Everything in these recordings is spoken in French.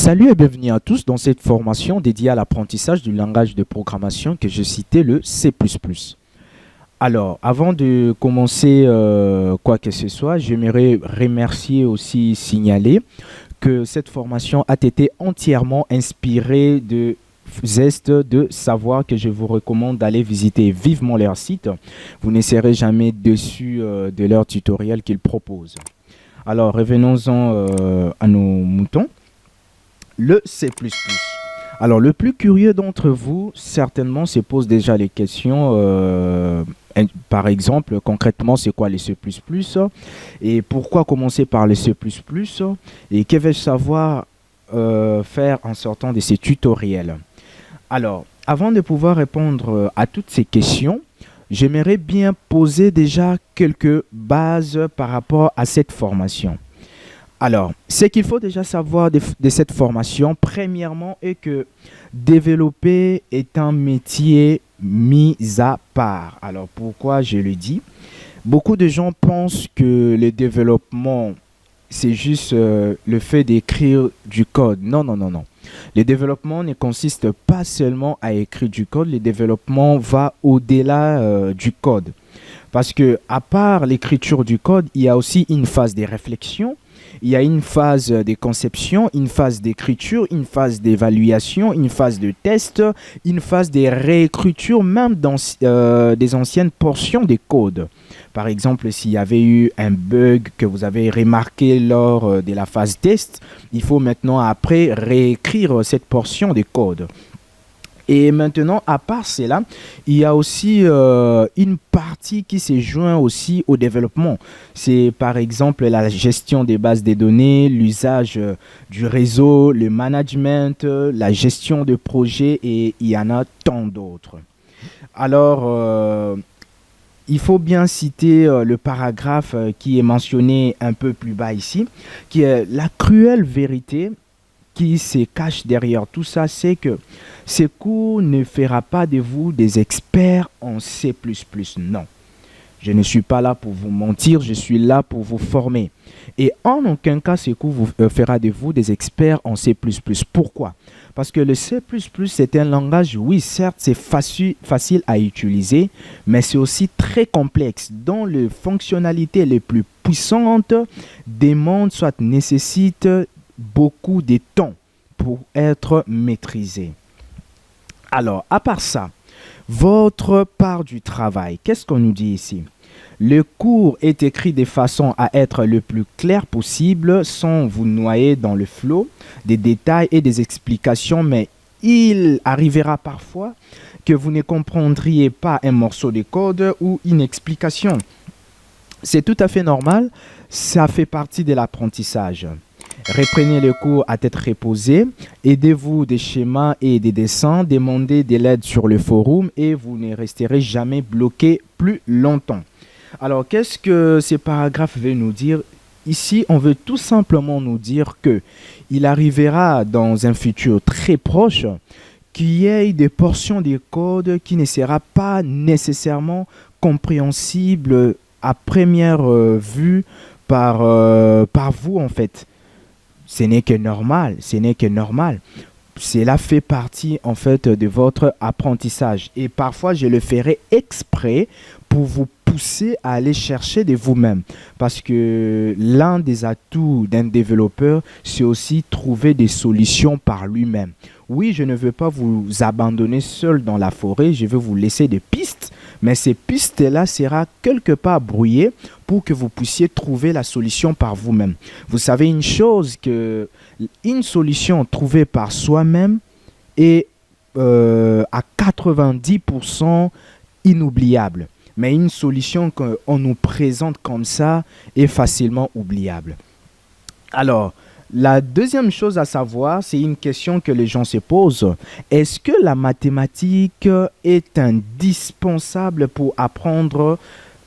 Salut et bienvenue à tous dans cette formation dédiée à l'apprentissage du langage de programmation que je citais, le C++. Alors, avant de commencer quoi que ce soit, j'aimerais remercier aussi, signaler que cette formation a été entièrement inspirée de Zest de savoir que je vous recommande d'aller visiter vivement leur site. Vous ne serez jamais déçus de leur tutoriel qu'ils proposent. Alors, revenons-en à nos moutons. Le C++. Alors, le plus curieux d'entre vous, certainement, se pose déjà les questions. Par exemple, concrètement, c'est quoi le C++? Et pourquoi commencer par le C++? Et que vais-je savoir faire en sortant de ces tutoriels? Alors, avant de pouvoir répondre à toutes ces questions, j'aimerais bien poser déjà quelques bases par rapport à cette formation. Alors, ce qu'il faut déjà savoir de cette formation, premièrement, est que développer est un métier mis à part. Alors, pourquoi je le dis? Beaucoup de gens pensent que le développement, c'est juste le fait d'écrire du code. Non, non, non, non. Le développement ne consiste pas seulement à écrire du code. Le développement va au-delà du code. Parce que, à part l'écriture du code, il y a aussi une phase de réflexion. Il y a une phase de conception, une phase d'écriture, une phase d'évaluation, une phase de test, une phase de réécriture, même dans des anciennes portions des codes. Par exemple, s'il y avait eu un bug que vous avez remarqué lors de la phase test, il faut maintenant après réécrire cette portion des codes. Et maintenant, à part cela, il y a aussi une partie qui se joint aussi au développement. C'est par exemple la gestion des bases de données, l'usage du réseau, le management, la gestion de projets et il y en a tant d'autres. Alors, il faut bien citer le paragraphe qui est mentionné un peu plus bas ici, qui est la cruelle vérité qui se cache derrière tout ça, c'est que ce cours ne fera pas de vous des experts en C++. Non, je ne suis pas là pour vous mentir, je suis là pour vous former. Et en aucun cas, ce cours vous fera de vous des experts en C++. Pourquoi? Parce que le C++, c'est un langage, oui, certes, c'est facile à utiliser, mais c'est aussi très complexe, dont les fonctionnalités les plus puissantes demandent, soit nécessitent, beaucoup de temps pour être maîtrisé. Alors, à part ça, votre part du travail, qu'est-ce qu'on nous dit ici? Le cours est écrit de façon à être le plus clair possible sans vous noyer dans le flot des détails et des explications, mais il arrivera parfois que vous ne comprendriez pas un morceau de code ou une explication. C'est tout à fait normal, ça fait partie de l'apprentissage. Reprenez le cours à tête reposée, aidez-vous des schémas et des dessins, demandez de l'aide sur le forum et vous ne resterez jamais bloqué plus longtemps. Alors, qu'est-ce que ces paragraphes veulent nous dire? Ici, on veut tout simplement nous dire que il arrivera dans un futur très proche qu'il y ait des portions de code qui ne sera pas nécessairement compréhensible à première vue par vous en fait. Ce n'est que normal, ce n'est que normal. Cela fait partie en fait de votre apprentissage. Et parfois, je le ferai exprès pour vous pousser à aller chercher de vous-même. Parce que l'un des atouts d'un développeur, c'est aussi trouver des solutions par lui-même. Oui, je ne veux pas vous abandonner seul dans la forêt, je veux vous laisser des pistes. Mais ces pistes-là seront quelque part brouillées pour que vous puissiez trouver la solution par vous-même. Vous savez une chose, que une solution trouvée par soi-même est à 90% inoubliable. Mais une solution qu'on nous présente comme ça est facilement oubliable. Alors, la deuxième chose à savoir, c'est une question que les gens se posent. Est-ce que la mathématique est indispensable pour apprendre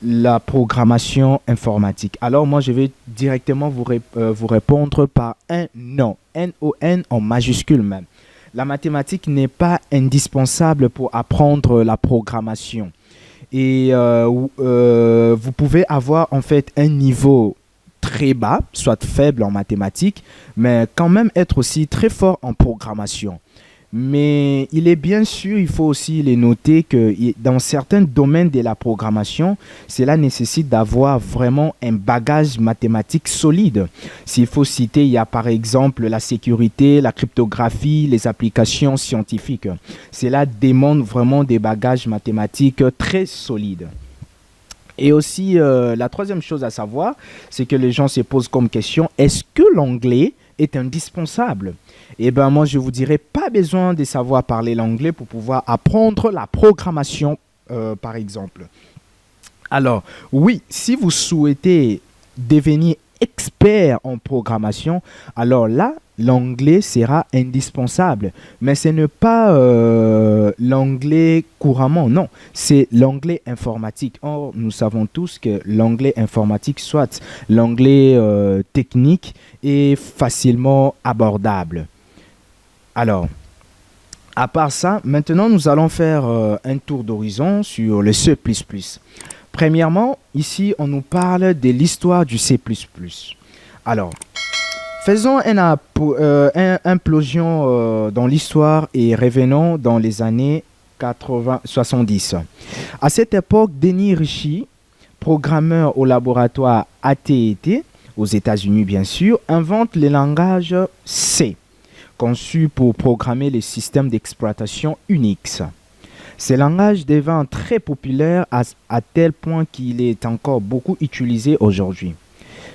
la programmation informatique? Alors moi, je vais directement vous répondre par un non. N-O-N en majuscule même. La mathématique n'est pas indispensable pour apprendre la programmation. Et vous pouvez avoir en fait un niveau très bas, soit faible en mathématiques, mais quand même être aussi très fort en programmation. Mais il est bien sûr, il faut aussi les noter que dans certains domaines de la programmation, cela nécessite d'avoir vraiment un bagage mathématique solide. S'il faut citer, il y a par exemple la sécurité, la cryptographie, les applications scientifiques. Cela demande vraiment des bagages mathématiques très solides. Et aussi, la troisième chose à savoir, c'est que les gens se posent comme question, est-ce que l'anglais est indispensable? Eh bien, moi, je vous dirais, pas besoin de savoir parler l'anglais pour pouvoir apprendre la programmation, par exemple. Alors, oui, si vous souhaitez devenir expert en programmation, alors là, l'anglais sera indispensable. Mais ce n'est pas l'anglais couramment, non, c'est l'anglais informatique. Or, nous savons tous que l'anglais informatique, soit l'anglais technique, est facilement abordable. Alors, à part ça, maintenant nous allons faire un tour d'horizon sur le C++. Premièrement, ici, on nous parle de l'histoire du C++. Alors, faisons un plongeon dans l'histoire et revenons dans les années 70. À cette époque, Denny Ritchie, programmeur au laboratoire AT&T, aux États-Unis bien sûr, invente le langage C, conçu pour programmer les systèmes d'exploitation Unix. Ce langage devint très populaire à tel point qu'il est encore beaucoup utilisé aujourd'hui.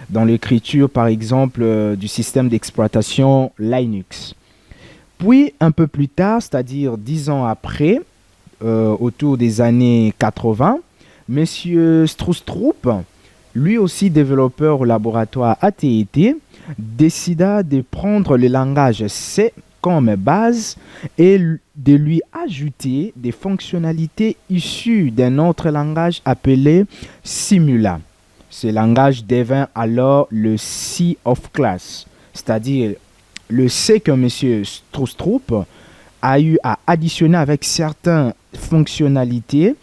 Dans l'écriture, par exemple, du système d'exploitation Linux. Puis, un peu plus tard, c'est-à-dire 10 ans après, autour des années 80, M. Stroustrup, lui aussi développeur au laboratoire AT&T, décida de prendre le langage C comme base et de lui ajouter des fonctionnalités issues d'un autre langage appelé Simula. Ce langage devint alors le C of class, c'est-à-dire le C que M. Stroustrup a eu à additionner avec certaines fonctionnalités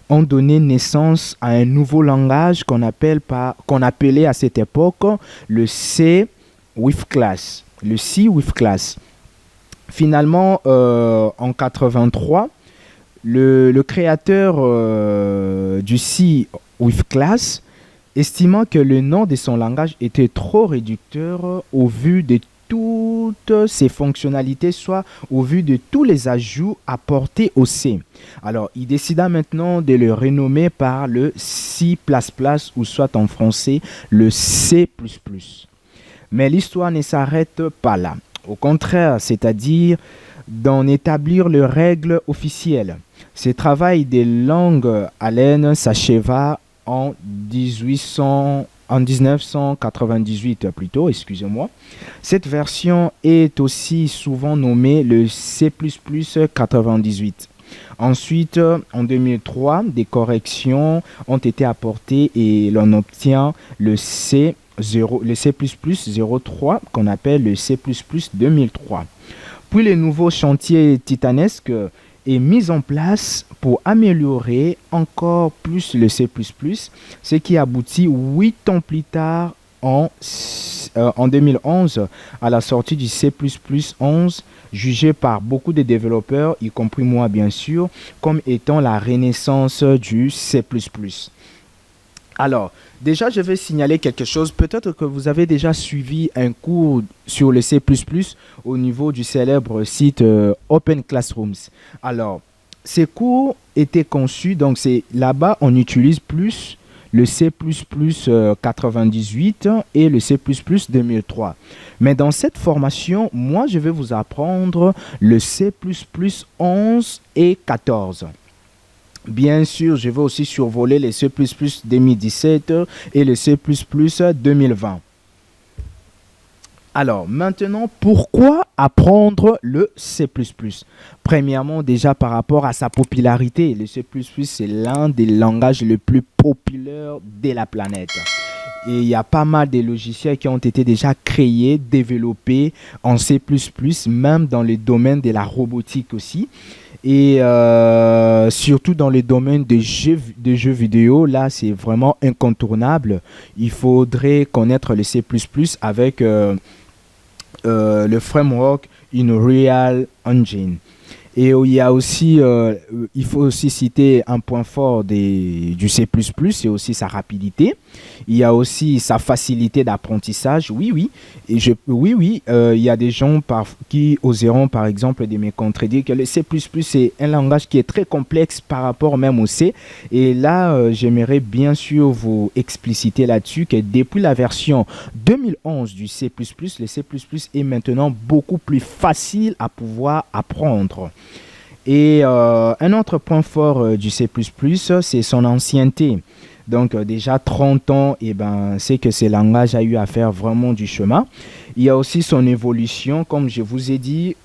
ont donné naissance à un nouveau langage qu'on appelait à cette époque le C with class. Le C with class. Finalement, en 83, le créateur du C with class, estimant que le nom de son langage était trop réducteur au vu de toutes ses fonctionnalités, soit au vu de tous les ajouts apportés au C. Alors, il décida maintenant de le renommer par le C++, ou soit en français le C++. Mais l'histoire ne s'arrête pas là. Au contraire, c'est-à-dire d'en établir les règles officielles. Ce travail des langues Allen s'acheva en 1998 plutôt, excusez-moi. Cette version est aussi souvent nommée le C++ 98. Ensuite, en 2003, des corrections ont été apportées et l'on obtient le C 03 qu'on appelle le C++ 2003. Puis le nouveau chantier titanesque est mis en place pour améliorer encore plus le C++, ce qui aboutit 8 ans plus tard en 2011 à la sortie du C++ 11, jugé par beaucoup de développeurs, y compris moi bien sûr, comme étant la renaissance du C++. Alors, déjà, je vais signaler quelque chose. Peut-être que vous avez déjà suivi un cours sur le C++ au niveau du célèbre site Open Classrooms. Alors, ces cours étaient conçus, donc c'est là-bas, on utilise plus le C++ 98 et le C++ 2003. Mais dans cette formation, moi, je vais vous apprendre le C++ 11 et 14. Bien sûr, je vais aussi survoler les C++ 2017 et le C++ 2020. Alors, maintenant, pourquoi apprendre le C++? Premièrement, déjà par rapport à sa popularité. Le C++, c'est l'un des langages les plus populaires de la planète. Et il y a pas mal de logiciels qui ont été déjà créés, développés en C++, même dans le domaine de la robotique aussi. Et surtout dans le domaine des jeux vidéo, là, c'est vraiment incontournable. Il faudrait connaître le C++ avec le framework Unreal Engine. Et il y a aussi, il faut aussi citer un point fort du C++, c'est aussi sa rapidité. Il y a aussi sa facilité d'apprentissage. Oui, oui. Il y a des gens qui oseront, par exemple, de me contredire que le C++ est un langage qui est très complexe par rapport même au C. Et là, j'aimerais bien sûr vous expliciter là-dessus que depuis la version 2011 du C++, le C++ est maintenant beaucoup plus facile à pouvoir apprendre. Et un autre point fort du C++, c'est son ancienneté. Donc déjà 30 ans, et ben, c'est que ce langage a eu à faire vraiment du chemin. Il y a aussi son évolution, comme je vous ai dit.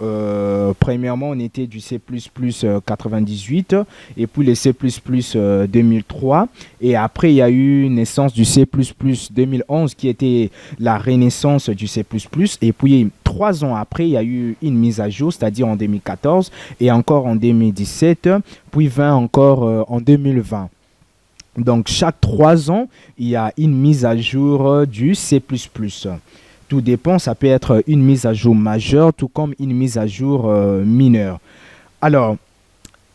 Premièrement, on était du C++ 98 et puis le C++ 2003. Et après, il y a eu naissance du C++ 2011 qui était la renaissance du C++. Et puis, 3 ans après, il y a eu une mise à jour, c'est-à-dire en 2014 et encore en 2017, puis 20 encore en 2020. Donc, chaque 3 ans, il y a une mise à jour du C++. Tout dépend, ça peut être une mise à jour majeure, tout comme une mise à jour mineure. Alors,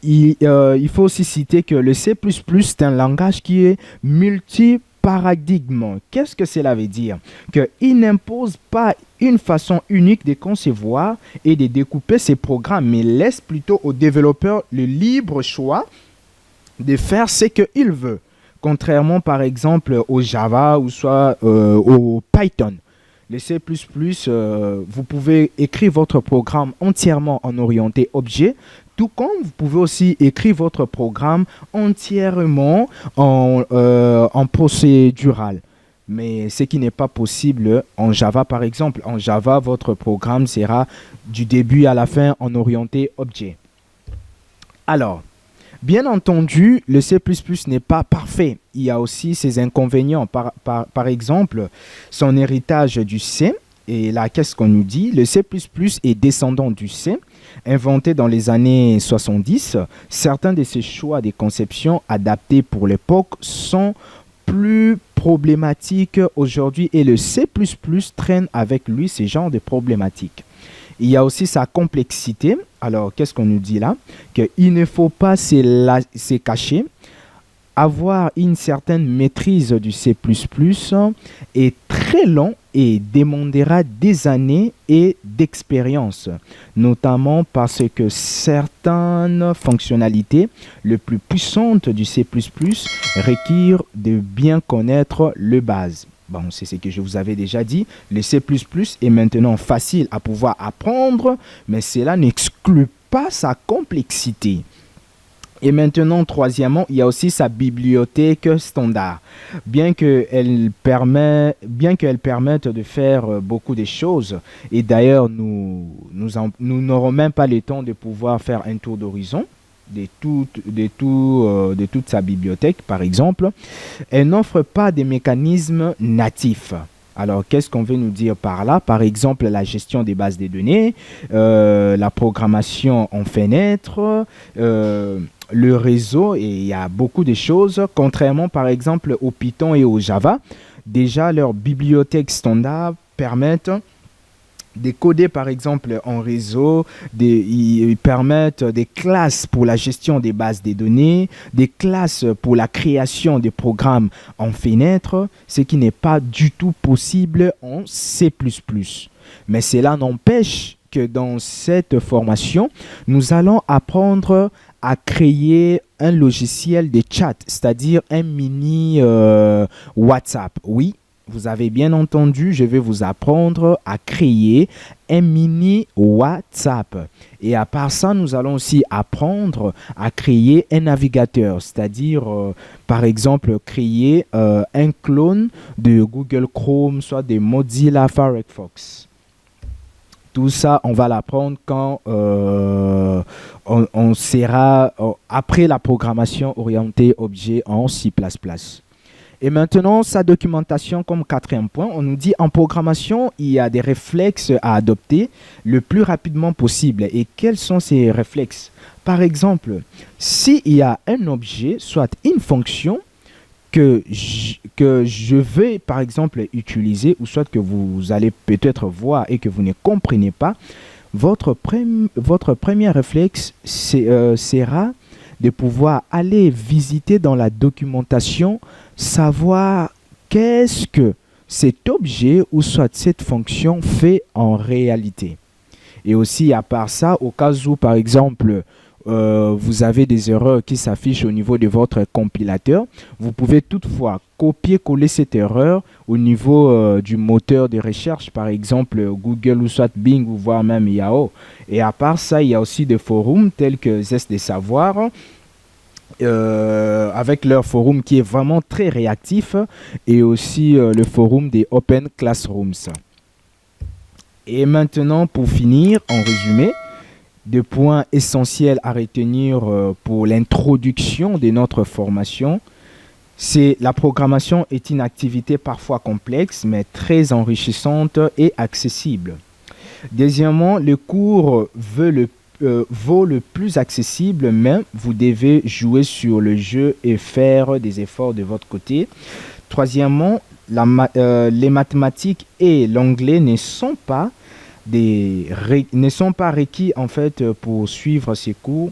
il faut aussi citer que le C++ est un langage qui est multi-paradigme. Qu'est-ce que cela veut dire? Qu'il n'impose pas une façon unique de concevoir et de découper ses programmes, mais laisse plutôt au développeur le libre choix de faire ce qu'il veut. Contrairement par exemple au Java ou soit au Python. Le C++, vous pouvez écrire votre programme entièrement en orienté objet, tout comme vous pouvez aussi écrire votre programme entièrement en procédural. Mais ce qui n'est pas possible en Java, par exemple. En Java, votre programme sera du début à la fin en orienté objet. Alors, bien entendu, le C++ n'est pas parfait. Il y a aussi ses inconvénients. Par exemple, son héritage du C. Et là, qu'est-ce qu'on nous dit? Le C++ est descendant du C, inventé dans les années 70. Certains de ses choix de conception adaptés pour l'époque sont plus problématiques aujourd'hui et le C++ traîne avec lui ce genre de problématiques. Il y a aussi sa complexité. Alors, qu'est-ce qu'on nous dit là? Qu'il ne faut pas se cacher. Avoir une certaine maîtrise du C++ est très long et demandera des années et d'expérience, notamment parce que certaines fonctionnalités les plus puissantes du C++ requièrent de bien connaître le base. Bon, c'est ce que je vous avais déjà dit. Le C++ est maintenant facile à pouvoir apprendre, mais cela n'exclut pas sa complexité. Et maintenant, troisièmement, il y a aussi sa bibliothèque standard. Bien qu'elle permette de faire beaucoup de choses, et d'ailleurs, nous n'aurons même pas le temps de pouvoir faire un tour d'horizon de toute sa bibliothèque, par exemple, elle n'offre pas de mécanismes natifs. Alors, qu'est-ce qu'on veut nous dire par là? Par exemple, la gestion des bases de données, la programmation en fenêtre, le réseau, et il y a beaucoup de choses. Contrairement, par exemple, au Python et au Java, déjà, leurs bibliothèques standards permettent de coder, par exemple, en réseau. Ils permettent des classes pour la gestion des bases de données, des classes pour la création des programmes en fenêtre, ce qui n'est pas du tout possible en C++. Mais cela n'empêche que dans cette formation, nous allons apprendre à créer un logiciel de chat, c'est-à-dire un mini WhatsApp. Oui, vous avez bien entendu, je vais vous apprendre à créer un mini WhatsApp. Et à part ça, nous allons aussi apprendre à créer un navigateur, c'est-à-dire, par exemple, créer un clone de Google Chrome, soit de Mozilla Firefox. Tout ça, on va l'apprendre quand on sera après la programmation orientée objet en C++. Et maintenant, sa documentation comme quatrième point, on nous dit en programmation, il y a des réflexes à adopter le plus rapidement possible. Et quels sont ces réflexes? Par exemple, s'il y a un objet, soit une fonction, que je vais par exemple utiliser, ou soit que vous allez peut-être voir et que vous ne comprenez pas, votre premier réflexe sera de pouvoir aller visiter dans la documentation, savoir qu'est-ce que cet objet ou soit cette fonction fait en réalité. Et aussi, à part ça, au cas où, par exemple, vous avez des erreurs qui s'affichent au niveau de votre compilateur, vous pouvez toutefois copier-coller cette erreur au niveau du moteur de recherche, par exemple Google ou soit Bing ou voire même Yahoo. Et à part ça, il y a aussi des forums tels que Zest des Savoirs, avec leur forum qui est vraiment très réactif, et aussi le forum des Open Classrooms. Et maintenant, pour finir, en résumé, des points essentiels à retenir pour l'introduction de notre formation, c'est la programmation est une activité parfois complexe, mais très enrichissante et accessible. Deuxièmement, le cours vaut le plus accessible, mais vous devez jouer sur le jeu et faire des efforts de votre côté. Troisièmement, les mathématiques et l'anglais ne sont pas requis en fait pour suivre ces cours,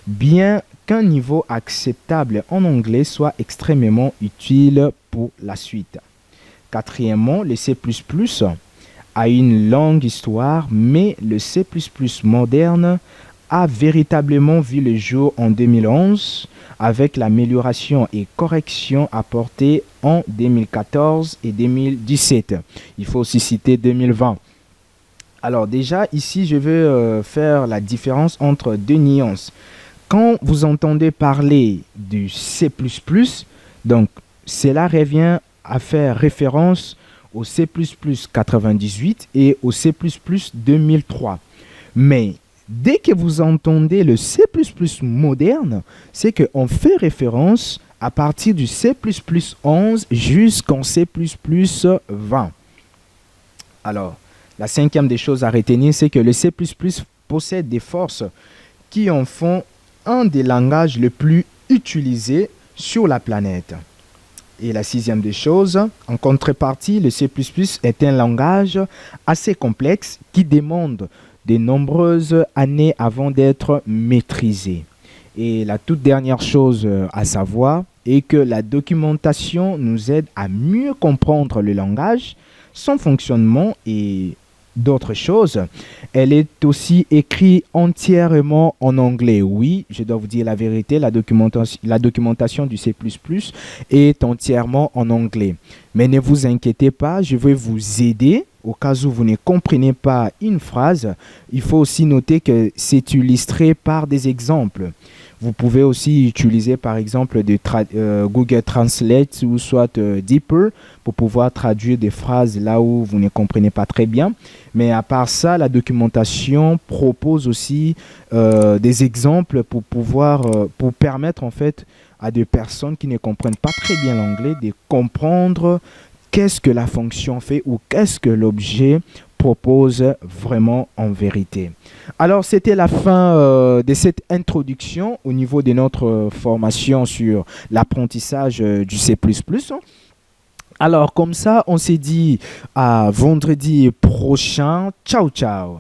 bien qu'un niveau acceptable en anglais soit extrêmement utile pour la suite. Quatrièmement, le C++ a une longue histoire, mais le C++ moderne a véritablement vu le jour en 2011 avec l'amélioration et correction apportées en 2014 et 2017. Il faut aussi citer 2020. Alors déjà, ici, je vais faire la différence entre deux nuances. Quand vous entendez parler du C++, donc cela revient à faire référence au C++ 98 et au C++ 2003. Mais dès que vous entendez le C++ moderne, c'est qu'on fait référence à partir du C++ 11 jusqu'en C++ 20. Alors, la cinquième des choses à retenir, c'est que le C++ possède des forces qui en font un des langages les plus utilisés sur la planète. Et la sixième des choses, en contrepartie, le C++ est un langage assez complexe qui demande de nombreuses années avant d'être maîtrisé. Et la toute dernière chose à savoir est que la documentation nous aide à mieux comprendre le langage, son fonctionnement et d'autres choses. Elle est aussi écrite entièrement en anglais. Oui, je dois vous dire la vérité, la documentation du C++ est entièrement en anglais. Mais ne vous inquiétez pas, je vais vous aider. Au cas où vous ne comprenez pas une phrase, il faut aussi noter que c'est illustré par des exemples. Vous pouvez aussi utiliser par exemple Google Translate ou soit Deeper pour pouvoir traduire des phrases là où vous ne comprenez pas très bien. Mais à part ça, la documentation propose aussi des exemples pour pour permettre en fait à des personnes qui ne comprennent pas très bien l'anglais de comprendre qu'est-ce que la fonction fait ou qu'est-ce que l'objet propose vraiment en vérité. Alors, c'était la fin de cette introduction au niveau de notre formation sur l'apprentissage du C++. Alors, comme ça, on s'est dit à vendredi prochain. Ciao, ciao.